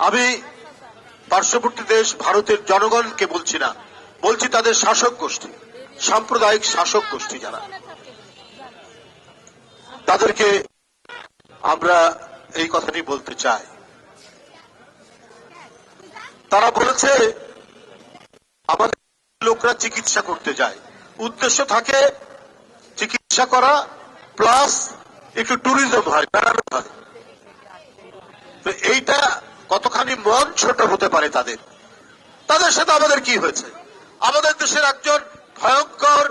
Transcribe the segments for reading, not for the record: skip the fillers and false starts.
আমি পার্শ্ববর্তী দেশ ভারতের জনগণকে বলছি না, বলছি তাদের শাসক গোষ্ঠী, সাম্প্রদায়িক শাসক গোষ্ঠী যারা, তাদেরকে আমরা এই কথাটি বলতে চাই। তারা বলেছে আমাদের লোকরা চিকিৎসা করতে যায়, উদ্দেশ্য থাকে চিকিৎসা করা প্লাস একটু ট্যুরিজম হয়, বেড়ানো হয়। তো এইটা কতখানি মন ছোট হতে পারে তাদের, তাদের সাথে আমাদের কি হয়েছে? আমাদের দেশের একজন ভয়ঙ্কর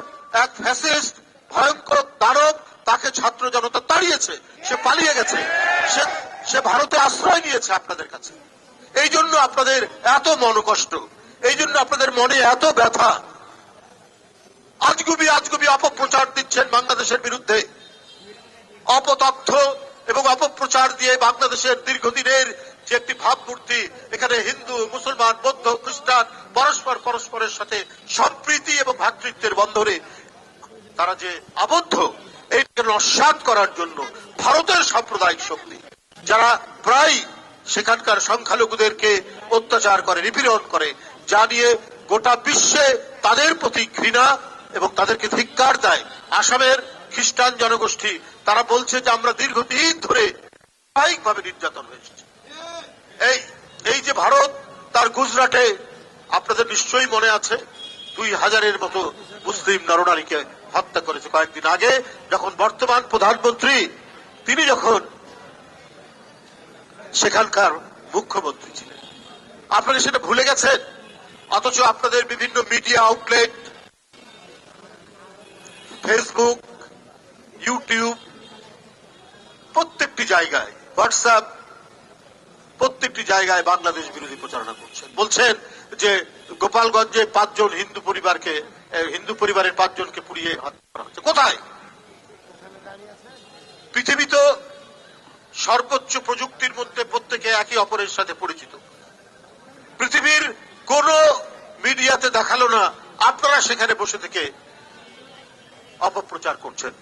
এক ফ্যাসিস্ট, ভয়ঙ্কর দানব, তাকে ছাত্র জনতা তাড়িয়েছে, সে পালিয়ে গেছে, সে ভারতে আশ্রয় নিয়েছে আপনাদের কাছে। এই জন্য আপনাদের এত মনোকষ্ট, এই জন্য আপনাদের মনে এত ব্যথা। আজগুবি আজগুবি অপপ্রচার দিচ্ছেন বাংলাদেশের বিরুদ্ধে, অপতথ্য এবং অপপ্রচার দিয়ে বাংলাদেশের দীর্ঘদিনের যে একটি ভাবমূর্তি, এখানে হিন্দু, মুসলমান, বৌদ্ধ, খ্রিস্টান পরস্পরের সাথে সম্প্রীতি এবং ভ্রাতৃত্বের বন্ধনে তারা যে আবদ্ধ, এইটাকে নস্যাৎ করার জন্য ভারতের সাম্প্রদায়িক শক্তি, যারা প্রায় সেখানকার সংখ্যালঘুদেরকে অত্যাচার করে, নিপীড়ন করে, যা নিয়ে গোটা বিশ্বে তাদের প্রতি ঘৃণা এবং তাদেরকে ধিক্কার দেয়। আসামের খ্রিস্টান জনগোষ্ঠী তারা বলছে যে আমরা দীর্ঘদিন ধরে স্বাভাবিকভাবে নির্যাতন হয়েছে। এই যে ভারত তার গুজরাটে, আপনাদের নিশ্চয়ই মনে আছে, 2000-এর মতো মুসলিম নরনারীকে হত্যা করেছে কয়েকদিন আগে, যখন বর্তমান প্রধানমন্ত্রী তিনি যখন সেখানকার মুখ্যমন্ত্রী ছিলেন। আপনারা সেটা ভুলে গেছেন, অথচ আপনাদের বিভিন্ন মিডিয়া আউটলেট, ফেসবুক, ইউটিউব, প্রত্যেকটি জায়গায়, হোয়াটসঅ্যাপ, প্রত্যেকটি জায়গায় বাংলাদেশ বিরোধী প্রচারণা করছেন। বলছেন যে গোপালগঞ্জে 5 জন হিন্দু পরিবারের 5 জনকে পুড়িয়ে হত্যা করা হচ্ছে। কোথায়? পৃথিবী তো সর্বোচ্চ প্রযুক্তির মধ্যে প্রত্যেকে একে অপরের সাথে পরিচিত। পৃথিবীর কোন মিডিয়াতে দেখালো না আপনারা সেখানে বসে থেকে অপপ্রচার করছেন।